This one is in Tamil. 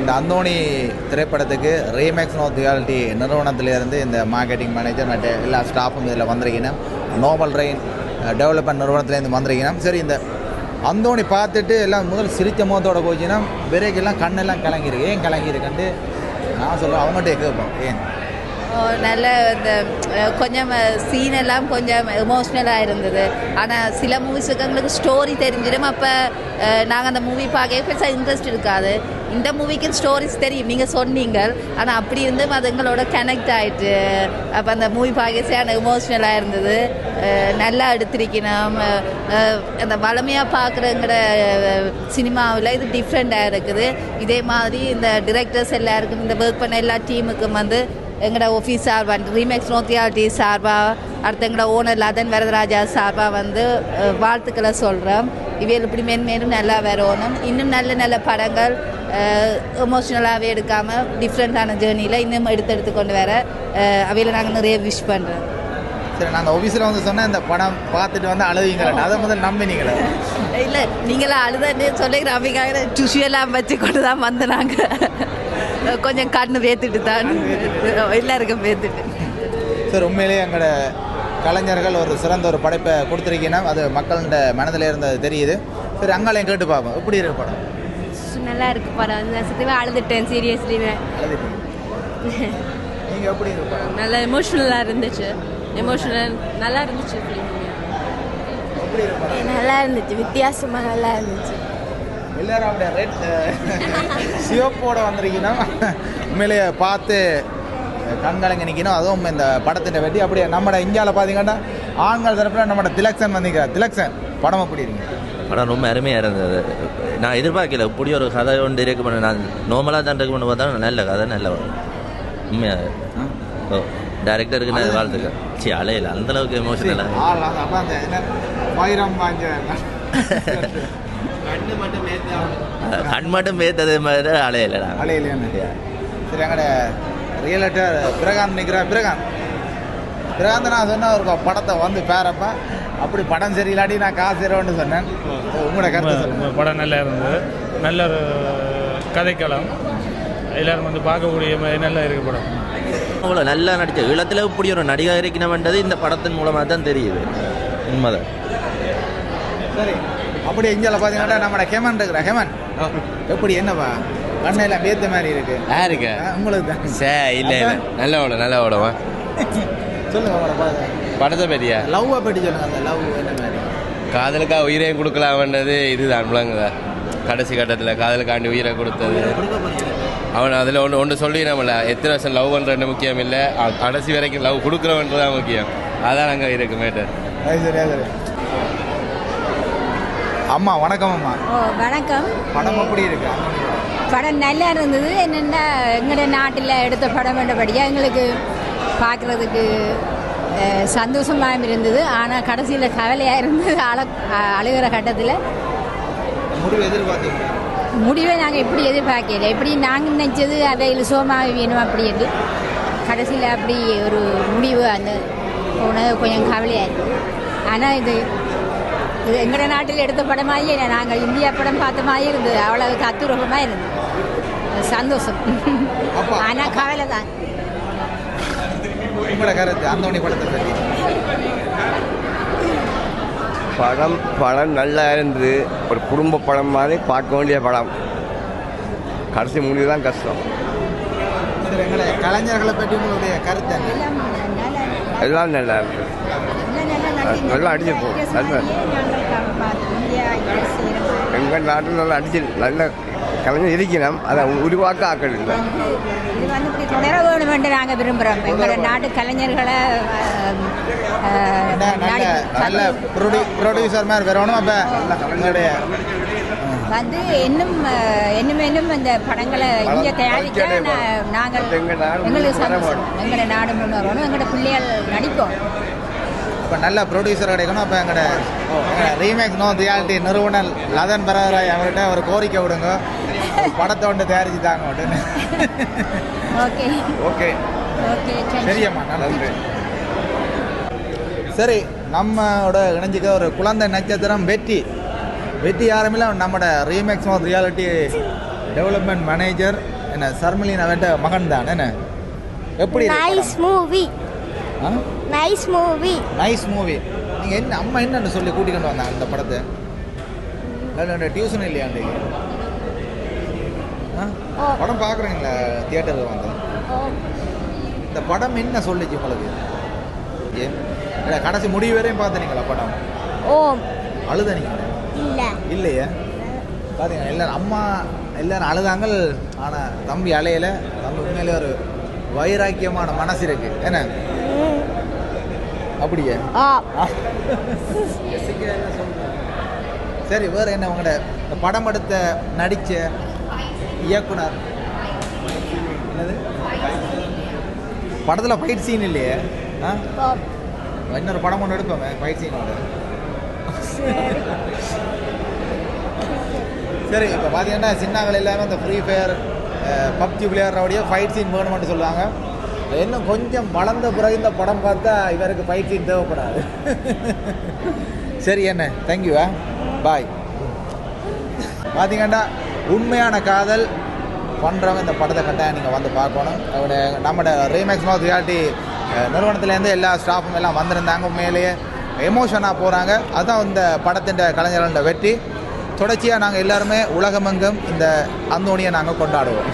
இந்த அந்தோணி திரைப்படத்துக்கு ரீமேக்ஸ் நோ ரியாலிட்டி நிறுவனத்திலேருந்து இந்த மார்க்கெட்டிங் மேனேஜர் மற்ற எல்லா ஸ்டாஃபும் இதில் வந்திருக்கணும். நோபல் ரெயின் டெவலப்மெண்ட் நிறுவனத்துலேருந்து வந்திருக்கணும். சரி, இந்த அந்தோணி பார்த்துட்டு எல்லாம் முதல் சிரித்த முகத்தோட போச்சுன்னா பிறகுலாம் கண்ணெல்லாம் கலங்கிருக்கு. ஏன் கலங்கிருக்குன்ட்டு நான் சொல்லுவேன், அவங்ககிட்ட கேட்போம் ஏன். நல்ல இந்த கொஞ்சம் சீன் எல்லாம் கொஞ்சம் எமோஷ்னலாக இருந்தது. ஆனால் சில மூவிஸுக்கு எங்களுக்கு ஸ்டோரி தெரிஞ்சிடும். அப்போ நாங்கள் அந்த மூவி பார்க்க பெருசாக இன்ட்ரெஸ்ட் இருக்காது. இந்த மூவிக்கு ஸ்டோரிஸ் தெரியும், நீங்கள் சொன்னீங்க. ஆனால் அப்படி இருந்தும் அது எங்களோட கனெக்ட் ஆகிட்டு அப்போ அந்த மூவி பார்க்க எமோஷ்னலாக இருந்தது. நல்லா எடுத்திருக்கணும். அந்த வளமையாக பார்க்குறங்கிற சினிமாவில் இது டிஃப்ரெண்ட்டாக இருக்குது. இதே மாதிரி இந்த டிரெக்டர்ஸ் எல்லாருக்கும், இந்த ஒர்க் பண்ண எல்லா டீமுக்கும் எங்களோட ஆஃபீஸ் சார்பாக, ரீமேக்ஸ் நோ ரியாலிட்டி சார்பாக, அடுத்து எங்களோட ஓனர் லதன் வரதராஜா சார்பாக வாழ்த்துக்களை சொல்கிறோம். இவையில் இப்படி மேலும் நல்லா வரணும். இன்னும் நல்ல நல்ல படங்கள் எமோஷ்னலாகவே எடுக்காமல் டிஃப்ரெண்ட்டான ஜேர்னியில் இன்னும் எடுத்து கொண்டு வர அவையில் நாங்கள் நிறைய விஷ் பண்ணுறோம். சரி, நாங்கள் ஆஃபீஸில் சொன்னேன் இந்த படம் பார்த்துட்டு அழுவீங்களா? அதை முதல் நம்பினீங்களா? இல்லை, நீங்களாம் அழுதன்னு சொல்லி நம்பிக்காக டுஷியெல்லாம் வச்சு கொண்டு தான் நாங்கள் கொஞ்சம் கண்ணு வேத்துட்டு தான் எல்லாருக்கும் வேத்துட்டு. சார், உண்மையிலேயே எங்களோட கலைஞர்கள் ஒரு சிறந்த ஒரு படைப்பை கொடுத்துருக்கீங்கன்னா அது மக்களோட மனதில் இருந்தது தெரியுது. சரி, அங்காலையும் கேட்டு பார்ப்போம், எப்படி இருக்கு படம்? நல்லா இருக்கு படம். நான் சத்தியமாக அழுதுட்டேன், சீரியஸ்லி அழுதுட்டேன். நீங்கள் எப்படி இருக்கு படம்? நல்லா எமோஷ்னலாக இருந்துச்சு. எமோஷ்னல் நல்லா இருந்துச்சு. எப்படி இருக்கு படம்? நல்லா இருந்துச்சு, வித்தியாசமாக நல்லா இருந்துச்சு. எல்லாரும் அப்படியே ரெட் சிவப்போட வந்திருக்கீங்கன்னா உண்மையிலேயே பார்த்து கண்கலங்க நிற்கணும். அதுவும் இந்த படத்தின் வெட்டி அப்படியே நம்மளோட இந்தியாவில் பார்த்தீங்கன்னா ஆண்கள் தரப்பில் நம்மளோட திலக்ஷன் வந்திருக்கிறார். திலக்ஷன் படம் எப்படி இருக்கு? படம் ரொம்ப அருமையாக இருந்தது. நான் எதிர்பார்க்கல இப்படி ஒரு கதை ஒன்று இருக்கு பண்ண. நான் நார்மலாக தான் இருக்கு பண்ண பார்த்தா நல்ல கதை, நல்ல படம் உண்மையாக. ஓ, டேரக்டருக்கு நான் வாழ்த்துக்கேன். சரி, அலையில அந்தளவுக்கு எமோஷனலாக கண் மட்டும் பேத்தது மாதிரி அலையில அலையிலேன்னு. சரி, எங்கட ரியலேட்டர் பிரகாந்த் நிற்கிறா. பிரகாந்த் நான் சொன்ன ஒரு படத்தை பேரப்ப அப்படி படம் சரியில்லாட்டி நான் காசு தருவேன்னு சொன்னேன். உங்களோட கருத்து சொல்லுங்க. படம் நல்லா இருந்தது. நல்ல ஒரு கதைக்களம், எல்லாரும் பார்க்கக்கூடிய மாதிரி நல்லா இருக்கு படம். அவ்வளோ நல்லா நடிச்ச ஈழத்தில் இப்படி ஒரு நடிகர் இருக்கணும்ன்றது இந்த படத்தின் மூலமாக தான் தெரியுது. உண்மைதான். சரி, அப்படி இந்தியாவில் பார்த்தீங்கன்னா நம்மளோட ஹேமன் இருக்கிற. ஹேமன் எப்படி என்னப்பா கண்ணையெல்லாம் பேத்த மாதிரி இருக்கு? இருக்கு உங்களுக்கு தான். சரி, இல்லை இல்லை, நல்ல ஓடும், நல்ல ஓடுவா. சொல்லுங்க உங்களோட படத்தை பற்றியா? லவ்வை பற்றி சொல்லுங்க. அந்த லவ் என்ன மாதிரி? காதலுக்காக உயிரையும் கொடுக்கலாம்ன்றது இதுதான் விளங்குதா? கடைசி கட்டத்தில் காதலுக்காண்டி உயிரை கொடுத்தது அவன். அதில் ஒன்று சொல்லிடணும்ல, எத்தனை வருஷம் லவ் பண்ணுறது முக்கியம் இல்லை, கடைசி வரைக்கும் லவ் கொடுக்குறவன்றதான் முக்கியம். அதான் நாங்கள் இருக்கு மேட்டர். சரி சரி. அம்மா வணக்கம். அம்மா வணக்கம். படம் எப்படி இருக்கு? படம் நல்லா இருந்தது. என்னென்னா எங்களோட நாட்டில் எடுத்த படம் என்றபடியாக எங்களுக்கு பார்க்குறதுக்கு சந்தோஷமாக இருந்தது. ஆனால் கடைசியில் கவலையாக இருந்தது. அழுகிற கட்டத்தில் முடிவை நாங்கள் எப்படி எதிர்பார்க்கல. எப்படி நாங்கள் நினச்சது அதை இலசோமாக வேணும் அப்படி என்று கடைசியில் அப்படி ஒரு முடிவு அந்த போனது கொஞ்சம் கவலையாக இருக்குது. ஆனால் இது எங்களோட நாட்டில் எடுத்த படமாகவே நாங்கள் இந்தியா படம் பார்த்த மாதிரி இருந்தது. அவ்வளவு அத்துரூபமாக இருந்தது. சந்தோஷம். ஆனால் கவலை தான். அந்தோணி படத்தை பற்றி படம் நல்லா இருந்தது. ஒரு குடும்ப படம் மாதிரி பார்க்க வேண்டிய படம். கடைசி முடிவு தான் கஷ்டம். எங்களை கலைஞர்களை பற்றி உங்களுடைய கருத்து எல்லாம் நல்லா இருக்கு. நல்லா அடிச்சிருப்போம். நல்ல எங்கள் நாட்டில் நல்லா அடிச்சு நல்ல கலைஞர் இருக்கணும். அதை உருவாக்க ஆக்கள் இல்லை. இப்படி தொடர வேணும் என்று நாங்கள் விரும்புகிறோம். எங்களோட நாட்டு கலைஞர்களை நல்ல ப்ரொடியூசர் மாதிரி வரணும். அப்போ கலைஞருடைய இன்னும் இந்த படங்களை இங்கே தயாரிக்க நாங்கள் எங்களுக்கு சந்தோஷம். எங்களோட நாடு முன்னேறணும், எங்களோட பிள்ளைகள் நடிப்போம். இப்போ நல்ல ப்ரொடியூசர் கிடைக்கணும். அப்போ எங்களோட ரீமேக்ஸ் நோ ரியாலிட்டி நிறுவனர் லதன் பரவராய் அவர்கிட்ட ஒரு கோரிக்கை விடுங்க, படத்தை ஒன்று தயாரிச்சு தாங்க அப்படின்னு. ஓகே ஓகே ஓகே சரியம்மா, நன்றி. சரி, நம்மோட இணைஞ்சிக்க ஒரு குழந்தை நட்சத்திரம் வெற்றி யாருமில்ல நம்மளோட remakes no reality development manager என்ன சர்மலின் அவன்ட்ட மகன் தான் என்ன எப்படி nice movie nice movie nice movie நீங்கள் என்ன அம்மா என்னன்னு சொல்லி கூட்டிகிட்டு வந்தாங்க இந்த படத்தை டியூஷன் இல்லையா அன்றைக்கு படம் பார்க்குறீங்களா தியேட்டருக்கு வந்து இந்த படம் என்ன சொல்லிச்சு உங்களுக்கு இல்லை கடைசி முடிவு வரையும் பார்த்துனீங்களா படம் அழுதனீங்களா இல்லையா பார்த்தீங்களா எல்லாரும் அம்மா எல்லாரும் அழுதாங்க ஆனால் தம்பி அலையில தம்பி உண்மையிலே ஒரு வைராக்கியமான மனசு இருக்கு என்ன அப்படியே சரி வேறு என்ன உங்களோட இந்த படம் எடுத்த நடித்த இயக்குனர் என்னது படத்தில் ஃபைட் சீன் இல்லையே இன்னொரு படம் ஒன்று எடுப்போமே ஃபைட் சீனோட சரி இப்போ பார்த்தீங்கன்னா சின்னங்கள் எல்லாமே இந்த ஃப்ரீ ஃபயர் பப்ஜி விளையாடுறவுடைய ஃபைட் சீன் வேணும்னு சொல்லுவாங்க இன்னும் கொஞ்சம் வளர்ந்த பிறகு இந்த படம் பார்த்தா இவருக்கு ஃபைட் சீன் தேவைப்படாது சரி என்ன தேங்க்யூ பாய் பார்த்தீங்கன்னா உண்மையான காதல் பண்ணுறவங்க இந்த படத்தை கட்டாயம் நீங்கள் வந்து பார்க்கணும் அவருடைய நம்மளோட ரீமேக்ஸ் ஆஃப் ரியாலிட்டி நிறுவனத்துலேருந்து எல்லா ஸ்டாஃபும் எல்லாம் வந்திருந்தாங்க உண்மையிலேயே எமோஷனாக போகிறாங்க அதுதான் இந்த படத்தின் கலைஞர்களோட வெற்றி தொடர்ச்சியாக நாங்கள் எல்லாருமே உலகமெங்கும் இந்த அந்தோணியை நாங்கள் கொண்டாடுவோம்